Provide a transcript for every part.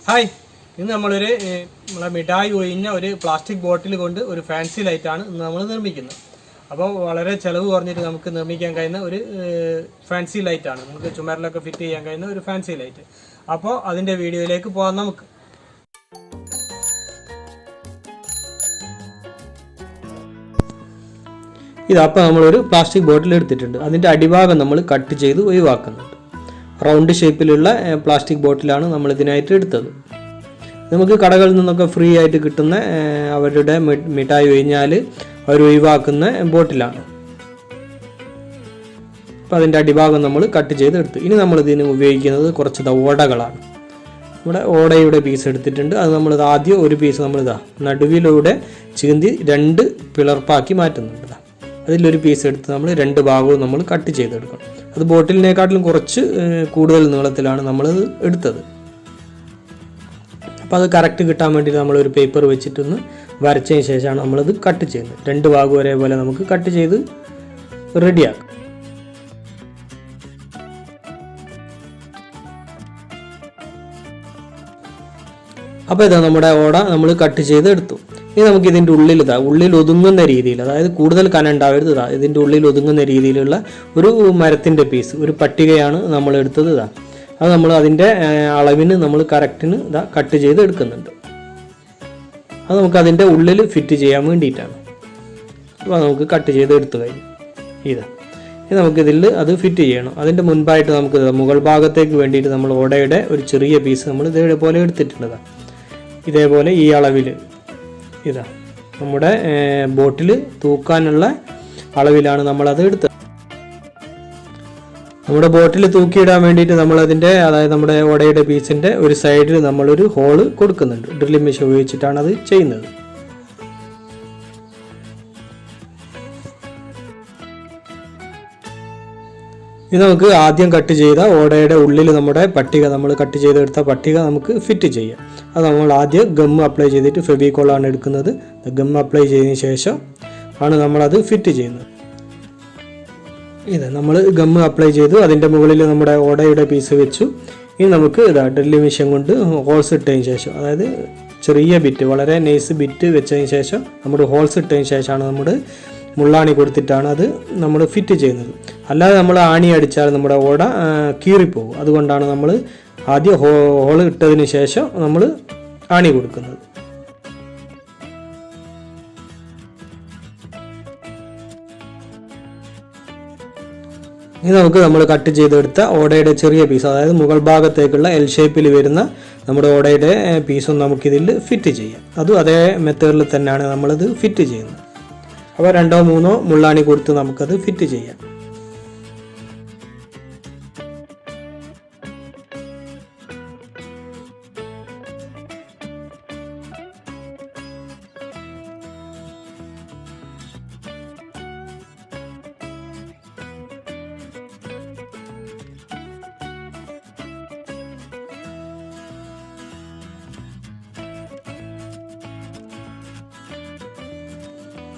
Hi, ഇന്ന് നമ്മളൊരു നമ്മളെ മിഠായി ഒഴിഞ്ഞ ഒരു പ്ലാസ്റ്റിക് ബോട്ടിൽ കൊണ്ട് ഒരു ഫാൻസി ലൈറ്റാണ് ഇന്ന് നമ്മൾ നിർമ്മിക്കുന്നത്. അപ്പോൾ വളരെ ചിലവ് കുറഞ്ഞിട്ട് നമുക്ക് നിർമ്മിക്കാൻ കഴിയുന്ന ഒരു ഫാൻസി ലൈറ്റാണ്. നമുക്ക് ചുമരിലൊക്കെ ഫിറ്റ് ചെയ്യാൻ കഴിയുന്ന ഒരു ഫാൻസി ലൈറ്റ്. അപ്പോൾ അതിൻ്റെ വീഡിയോയിലേക്ക് പോകാം നമുക്ക്. ഇതപ്പോൾ നമ്മളൊരു പ്ലാസ്റ്റിക് ബോട്ടിൽ എടുത്തിട്ടുണ്ട്. അതിൻ്റെ അടിഭാഗം നമ്മൾ കട്ട് ചെയ്ത് ഒഴിവാക്കുന്നുണ്ട്. റൗണ്ട് ഷേപ്പിലുള്ള പ്ലാസ്റ്റിക് ബോട്ടിലാണ് നമ്മൾ ഇതിനായിട്ട് എടുത്തത്. നമുക്ക് കടകളിൽ നിന്നൊക്കെ ഫ്രീ ആയിട്ട് കിട്ടുന്ന അവരുടെ മിഠായി ഒഴിഞ്ഞാൽ അവർ ഒഴിവാക്കുന്ന ബോട്ടിലാണ്. അപ്പോൾ അതിൻ്റെ അടിഭാഗം നമ്മൾ കട്ട് ചെയ്തെടുത്തു. ഇനി നമ്മൾ ഇതിന് ഉപയോഗിക്കുന്നത് കുറച്ച് ഓടകളാണ്. നമ്മുടെ ഓടയുടെ പീസ് എടുത്തിട്ടുണ്ട്. അത് നമ്മൾ ആദ്യം ഒരു പീസ് നമ്മളിതാ നടുവിലൂടെ ചീന്തി രണ്ട് പിളർപ്പാക്കി മാറ്റുന്നുണ്ട്. അതിലൊരു പീസ് എടുത്ത് നമ്മൾ രണ്ട് ഭാഗവും നമ്മൾ കട്ട് ചെയ്തെടുക്കണം. അത് ബോട്ടിലിനെക്കാട്ടിലും കുറച്ച് കൂടുതൽ നീളത്തിലാണ് നമ്മളത് എടുത്തത്. അപ്പോൾ അത് കറക്റ്റ് കിട്ടാൻ വേണ്ടിയിട്ട് നമ്മളൊരു പേപ്പർ വെച്ചിട്ടൊന്ന് വരച്ചതിന് ശേഷമാണ് നമ്മളത് കട്ട് ചെയ്യുന്നത്. രണ്ട് ഭാഗം ഒരേപോലെ നമുക്ക് കട്ട് ചെയ്ത് റെഡിയാക്കാം. അപ്പോൾ ഇതാ നമ്മുടെ ഓട നമ്മൾ കട്ട് ചെയ്ത് എടുത്തു. ഇനി നമുക്ക് ഇതിൻ്റെ ഉള്ളിൽ ഒതുങ്ങുന്ന രീതിയിൽ, അതായത് കൂടുതൽ കനം ഉണ്ടാവരുത്, ഇതിൻ്റെ ഉള്ളിൽ ഒതുങ്ങുന്ന രീതിയിലുള്ള ഒരു മരത്തിൻ്റെ പീസ്, ഒരു പട്ടികയാണ് നമ്മൾ എടുത്തത്. അത് നമ്മൾ അതിൻ്റെ അളവിന് നമ്മൾ കറക്റ്റിന് കട്ട് ചെയ്ത് എടുക്കുന്നുണ്ട്. അത് നമുക്ക് അതിൻ്റെ ഉള്ളിൽ ഫിറ്റ് ചെയ്യാൻ വേണ്ടിയിട്ടാണ്. അപ്പോൾ നമുക്ക് കട്ട് ചെയ്ത് എടുത്തു കഴിഞ്ഞു. ഇനി നമുക്കിതിൽ അത് ഫിറ്റ് ചെയ്യണം. അതിൻ്റെ മുൻപായിട്ട് നമുക്ക് മുകൾ ഭാഗത്തേക്ക് വേണ്ടിയിട്ട് നമ്മൾ ഓടയുടെ ഒരു ചെറിയ പീസ് നമ്മൾ ഇതേപോലെ എടുത്തിട്ടുണ്ട്. ഇതേപോലെ ഈ അളവിൽ നമ്മുടെ ബോട്ടിൽ തൂക്കാനുള്ള അളവിലാണ് നമ്മളത് എടുത്തത്. നമ്മുടെ ബോട്ടിൽ തൂക്കിയിടാൻ വേണ്ടിയിട്ട് നമ്മളതിൻ്റെ, അതായത് നമ്മുടെ ഓടയുടെ പീസിൻ്റെ ഒരു സൈഡിൽ നമ്മളൊരു ഹോള് കൊടുക്കുന്നുണ്ട്. ഡ്രില്ലിംഗ് മെഷീൻ ഉപയോഗിച്ചിട്ടാണ് അത് ചെയ്യുന്നത്. ഇത് നമുക്ക് ആദ്യം കട്ട് ചെയ്ത ഓടയുടെ ഉള്ളിൽ നമ്മുടെ പട്ടിക, നമ്മൾ കട്ട് ചെയ്തെടുത്ത പട്ടിക നമുക്ക് ഫിറ്റ് ചെയ്യാം. അത് നമ്മൾ ആദ്യം ഗം അപ്ലൈ ചെയ്തിട്ട് ഫെവിക്കോളാണ് എടുക്കുന്നത്. ഗം അപ്ലൈ ചെയ്തതിന് ശേഷം ആണ് നമ്മളത് ഫിറ്റ് ചെയ്യുന്നത്. നമ്മൾ ഗം അപ്ലൈ ചെയ്തു. അതിൻ്റെ മുകളിൽ നമ്മുടെ ഓടയുടെ പീസ് വെച്ചു. ഇനി നമുക്ക് ഡ്രില്ലിംഗ് മെഷീൻ കൊണ്ട് ഹോൾസ് ഇട്ടതിന് ശേഷം, അതായത് ചെറിയ ബിറ്റ്, വളരെ നൈസ് ബിറ്റ് വെച്ചതിന് ശേഷം നമ്മൾ ഹോൾസ് ഇട്ടതിന് ശേഷമാണ് നമ്മൾ മുള്ളാണി കൊടുത്തിട്ടാണ് അത് നമ്മൾ ഫിറ്റ് ചെയ്യുന്നത്. അല്ലാതെ നമ്മൾ ആണി അടിച്ചാൽ നമ്മുടെ ഓട കീറിപ്പോകും. അതുകൊണ്ടാണ് നമ്മൾ ആദ്യം ഹോൾ ഇട്ടതിന് ശേഷം നമ്മൾ ആണി കൊടുക്കുന്നത്. ഇനി നമുക്ക് നമ്മൾ കട്ട് ചെയ്തെടുത്ത ഓടയുടെ ചെറിയ പീസ്, അതായത് മുകൾ ഭാഗത്തേക്കുള്ള എൽ ഷേപ്പിൽ വരുന്ന നമ്മുടെ ഓടയുടെ പീസും നമുക്കിതിൽ ഫിറ്റ് ചെയ്യാം. അതും അതേ മെത്തേഡിൽ തന്നെയാണ് നമ്മളത് ഫിറ്റ് ചെയ്യുന്നത്. അപ്പോൾ 2-3 മുള്ളാണി കൊടുത്ത് നമുക്കത് ഫിറ്റ് ചെയ്യാം.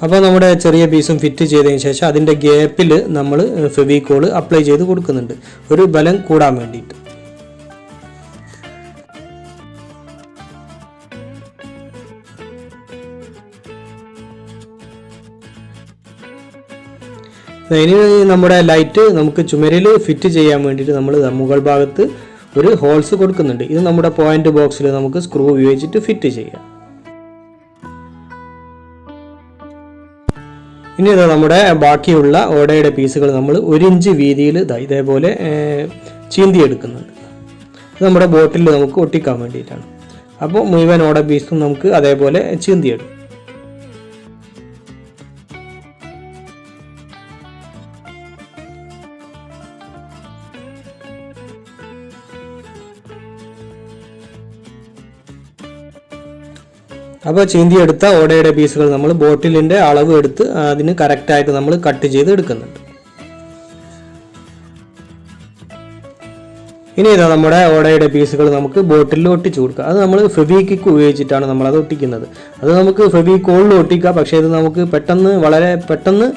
അപ്പോൾ നമ്മുടെ ചെറിയ പീസും ഫിറ്റ് ചെയ്തതിന് ശേഷം അതിൻ്റെ ഗ്യാപ്പിൽ നമ്മൾ ഫെവിക്കോൾ അപ്ലൈ ചെയ്ത് കൊടുക്കുന്നുണ്ട്, ഒരു ബലം കൂടാൻ വേണ്ടിയിട്ട്. ഇനി നമ്മുടെ ലൈറ്റ് നമുക്ക് ചുമരിൽ ഫിറ്റ് ചെയ്യാൻ വേണ്ടിയിട്ട് നമ്മൾ മുകൾ ഭാഗത്ത് ഒരു ഹോൾസ് കൊടുക്കുന്നുണ്ട്. ഇത് നമ്മുടെ പോയിന്റ് ബോക്സിൽ നമുക്ക് സ്ക്രൂ ഉപയോഗിച്ചിട്ട് ഫിറ്റ് ചെയ്യാം. ഇനി നമ്മുടെ ബാക്കിയുള്ള ഓടയുടെ പീസുകൾ നമ്മൾ 1 ഇഞ്ച് വീതിയിൽ ഇതേപോലെ ചീന്തിയെടുക്കുന്നുണ്ട്. ഇത് നമ്മുടെ ബോട്ടിൽ നമുക്ക് ഒട്ടിക്കാൻ വേണ്ടിയിട്ടാണ്. അപ്പോൾ മുഴുവൻ ഓട പീസും നമുക്ക് അതേപോലെ ചീന്തിയെടുക്കും. അപ്പോൾ ചീന്തിയെടുത്ത ഓടയുടെ പീസുകൾ നമ്മൾ ബോട്ടിലിൻ്റെ അളവ് എടുത്ത് അതിന് കറക്റ്റായിട്ട് നമ്മൾ കട്ട് ചെയ്ത് എടുക്കുന്നുണ്ട്. ഇനി നമ്മുടെ ഓടയുടെ പീസുകൾ നമുക്ക് ബോട്ടിലിൽ ഒട്ടിച്ചു കൊടുക്കുക. അത് നമ്മൾ ഫെവിക്വിക്ക് ഉപയോഗിച്ചിട്ടാണ് നമ്മളത് ഒട്ടിക്കുന്നത്. അത് നമുക്ക് ഫെവിക്കോളിൽ ഒട്ടിക്കാം, പക്ഷേ ഇത് നമുക്ക് വളരെ പെട്ടെന്ന്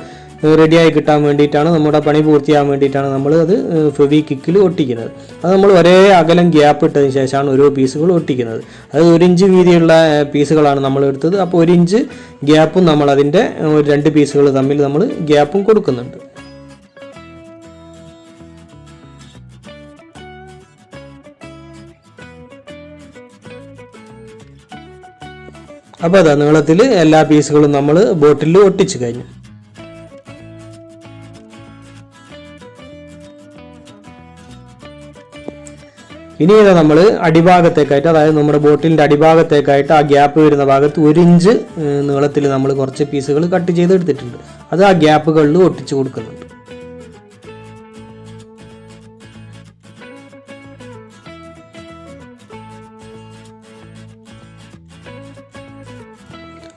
റെഡിയായി കിട്ടാൻ വേണ്ടിയിട്ടാണ്, നമ്മുടെ പണി പൂർത്തിയാകാൻ വേണ്ടിയിട്ടാണ് നമ്മൾ അത് ഫെവിക്വിക്കിൽ ഒട്ടിക്കുന്നത്. അത് നമ്മൾ ഒരേ അകലം ഗ്യാപ്പ് ഇട്ടതിന് ശേഷമാണ് ഓരോ പീസുകൾ ഒട്ടിക്കുന്നത്. അത് 1 ഇഞ്ച് വീതിയുള്ള പീസുകളാണ് നമ്മൾ എടുത്തത്. അപ്പോൾ 1 ഇഞ്ച് ഗ്യാപ്പും നമ്മൾ അതിൻ്റെ 2 പീസുകൾ തമ്മിൽ നമ്മൾ ഗ്യാപ്പും കൊടുക്കുന്നുണ്ട്. അപ്പോൾ അതാ നീളത്തിൽ എല്ലാ പീസുകളും നമ്മൾ ബോട്ടിലിൽ ഒട്ടിച്ച് കഴിഞ്ഞു. ഇനി ഇതാ നമ്മൾ അടിഭാഗത്തേക്കായിട്ട്, അതായത് നമ്മുടെ ബോട്ടിലിൻ്റെ അടിഭാഗത്തേക്കായിട്ട് ആ ഗ്യാപ്പ് വരുന്ന ഭാഗത്ത് 1 ഇഞ്ച് നീളത്തിൽ നമ്മൾ കുറച്ച് പീസുകൾ കട്ട് ചെയ്തെടുത്തിട്ടുണ്ട്. അത് ആ ഗ്യാപ്പുകളിൽ ഒട്ടിച്ച് കൊടുക്കുന്നുണ്ട്.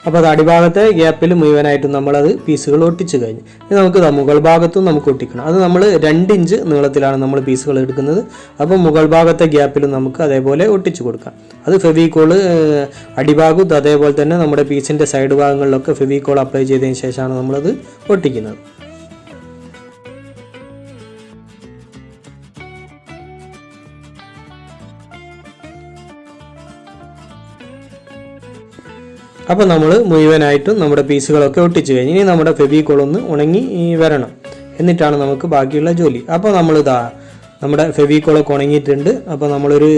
അപ്പോൾ അത് അടിഭാഗത്തെ ഗ്യാപ്പിൽ മുഴുവനായിട്ടും നമ്മളത് പീസുകൾ ഒട്ടിച്ച് കഴിഞ്ഞു. ഇനി നമുക്ക് മുകൾ ഭാഗത്തും നമുക്ക് ഒട്ടിക്കണം. അത് നമ്മൾ 2 ഇഞ്ച് നീളത്തിലാണ് നമ്മൾ പീസുകൾ എടുക്കുന്നത്. അപ്പോൾ മുകൾ ഭാഗത്തെ ഗ്യാപ്പിലും നമുക്ക് അതേപോലെ ഒട്ടിച്ച് കൊടുക്കാം. അത് ഫെവിക്കോള് അടിഭാഗത്ത് അതേപോലെ തന്നെ നമ്മുടെ പീസിൻ്റെ സൈഡ് ഭാഗങ്ങളിലൊക്കെ ഫെവിക്കോൾ അപ്ലൈ ചെയ്തതിന് ശേഷമാണ് നമ്മളത് ഒട്ടിക്കുന്നത്. അപ്പോൾ നമ്മൾ മുഴുവനായിട്ടും നമ്മുടെ പീസുകളൊക്കെ ഒട്ടിച്ച് കഴിഞ്ഞ് ഇനി നമ്മുടെ ഫെവിക്കോൾ ഒന്ന് ഉണങ്ങി വരണം. എന്നിട്ടാണ് നമുക്ക് ബാക്കിയുള്ള ജോലി. അപ്പോൾ നമ്മൾ നമ്മുടെ ഫെവിക്കോളൊക്കെ ഉണങ്ങിയിട്ടുണ്ട്. അപ്പോൾ നമ്മളൊരു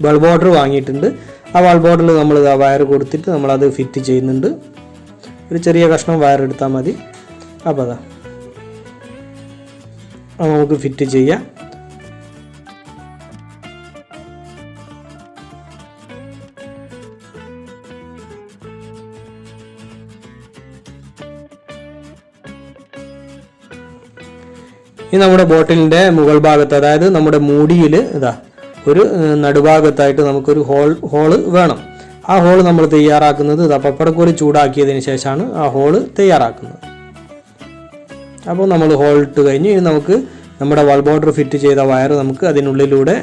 ബൾബ് ഓർഡർ വാങ്ങിയിട്ടുണ്ട്. ആ ബൾബ് ഓർഡറിൽ നമ്മൾ വയർ കൊടുത്തിട്ട് നമ്മളത് ഫിറ്റ് ചെയ്യുന്നുണ്ട്. ഒരു ചെറിയ കഷ്ണം വയർ എടുത്താൽ മതി. അപ്പോൾ നമുക്ക് ഫിറ്റ് ചെയ്യാം. ഇനി നമ്മുടെ ബോട്ടിലിൻ്റെ മുകൾ ഭാഗത്ത്, അതായത് നമ്മുടെ മൂടിയിൽ ഒരു നടുഭാഗത്തായിട്ട് നമുക്കൊരു ഹോള് വേണം. ആ ഹോള് നമ്മൾ തയ്യാറാക്കുന്നത് പപ്പടക്കോല് ചൂടാക്കിയതിന് ശേഷമാണ് ആ ഹോള് തയ്യാറാക്കുന്നത്. അപ്പോൾ നമ്മൾ ഹോൾ ഇട്ട് കഴിഞ്ഞ് ഇനി നമുക്ക് നമ്മുടെ വൾ ബോർഡർ ഫിറ്റ് ചെയ്ത വയർ നമുക്ക് അതിനുള്ളിലൂടെ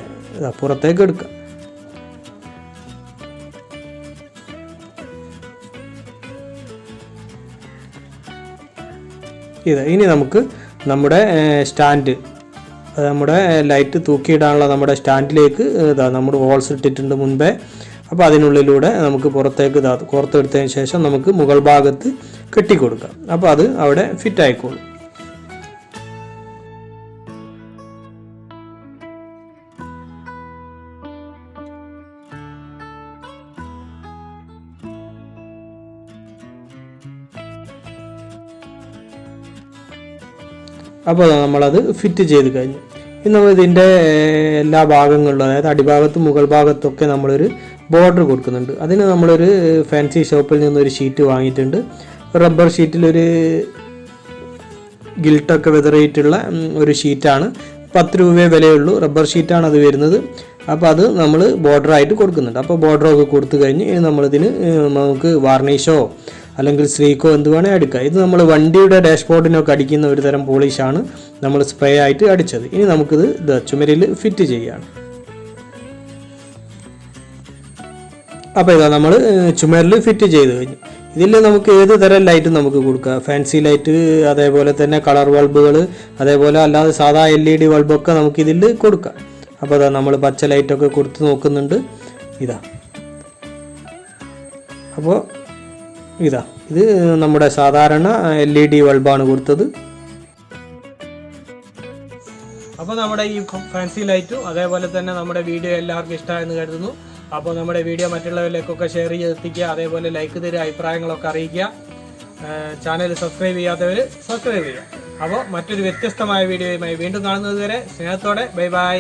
പുറത്തേക്ക് എടുക്കാം. ഇനി നമുക്ക് നമ്മുടെ സ്റ്റാൻഡ്, നമ്മുടെ ലൈറ്റ് തൂക്കിയിടാനുള്ള നമ്മുടെ സ്റ്റാൻഡിലേക്ക് നമ്മൾ ഹോൾസ് ഇട്ടിട്ടുണ്ട് മുൻപേ. അപ്പോൾ അതിനുള്ളിലൂടെ നമുക്ക് പുറത്തേക്ക് കോർത്തെടുത്തതിന് ശേഷം നമുക്ക് മുകൾ ഭാഗത്ത് കെട്ടിക്കൊടുക്കാം. അപ്പോൾ അത് അവിടെ ഫിറ്റ് ആയിക്കോളും. അപ്പോൾ നമ്മളത് ഫിറ്റ് ചെയ്ത് കഴിഞ്ഞു. ഇനി നമ്മൾ ഇതിൻ്റെ എല്ലാ ഭാഗങ്ങളിലും, അതായത് അടിഭാഗത്തും മുകൾ ഭാഗത്തൊക്കെ നമ്മളൊരു ബോർഡർ കൊടുക്കുന്നുണ്ട്. അതിന് നമ്മളൊരു ഫാൻസി ഷോപ്പിൽ നിന്നൊരു ഷീറ്റ് വാങ്ങിയിട്ടുണ്ട്. റബ്ബർ ഷീറ്റിലൊരു ഗിൽട്ടൊക്കെ വിതറിയിട്ടുള്ള ഒരു ഷീറ്റാണ്. 10 രൂപയെ വിലയുള്ളൂ. റബ്ബർ ഷീറ്റാണ് അത് വരുന്നത്. അപ്പോൾ അത് നമ്മൾ ബോർഡറായിട്ട് കൊടുക്കുന്നുണ്ട്. അപ്പോൾ ബോർഡറൊക്കെ കൊടുത്തു കഴിഞ്ഞ് നമ്മളിതിന് നമുക്ക് വാർണിഷോ അല്ലെങ്കിൽ സ്ത്രീക്കോ എന്ത് വേണേൽ അടിക്കാം. ഇത് നമ്മൾ വണ്ടിയുടെ ഡാഷ്ബോർഡിനൊക്കെ അടിക്കുന്ന ഒരു തരം പോളിഷാണ് നമ്മൾ സ്പ്രേ ആയിട്ട് അടിച്ചത്. ഇനി നമുക്കിത് ചുമരിൽ ഫിറ്റ് ചെയ്യുകയാണ്. അപ്പോൾ നമ്മൾ ചുമരിൽ ഫിറ്റ് ചെയ്ത് കഴിഞ്ഞു. ഇതിൽ നമുക്ക് ഏത് തരം ലൈറ്റും നമുക്ക് കൊടുക്കാം. ഫാൻസി ലൈറ്റ്, അതേപോലെ തന്നെ കളർ ബൾബുകൾ, അതേപോലെ അല്ലാതെ സാധാ LED ബൾബൊക്കെ നമുക്കിതിൽ കൊടുക്കാം. അപ്പോൾ നമ്മൾ പച്ച ലൈറ്റൊക്കെ കൊടുത്ത് നോക്കുന്നുണ്ട്. അപ്പോൾ ഇത് നമ്മുടെ സാധാരണ LED ബൾബാണ് കൊടുത്തത്. അപ്പോൾ നമ്മുടെ ഈ ഫാൻസി ലൈറ്റും അതേപോലെ തന്നെ നമ്മുടെ വീഡിയോ എല്ലാവർക്കും ഇഷ്ടമായെന്ന് കരുതുന്നു. അപ്പോൾ നമ്മുടെ വീഡിയോ മറ്റുള്ളവരിലേക്കൊക്കെ ഷെയർ ചെയ്തെത്തിക്കുക. അതേപോലെ ലൈക്ക് തരിക, അഭിപ്രായങ്ങളൊക്കെ അറിയിക്കുക. ചാനൽ സബ്സ്ക്രൈബ് ചെയ്യാത്തവർ സബ്സ്ക്രൈബ് ചെയ്യുക. അപ്പോൾ മറ്റൊരു വ്യത്യസ്തമായ വീഡിയോയുമായി വീണ്ടും കാണുന്നത് വരെ സ്നേഹത്തോടെ ബൈ ബൈ.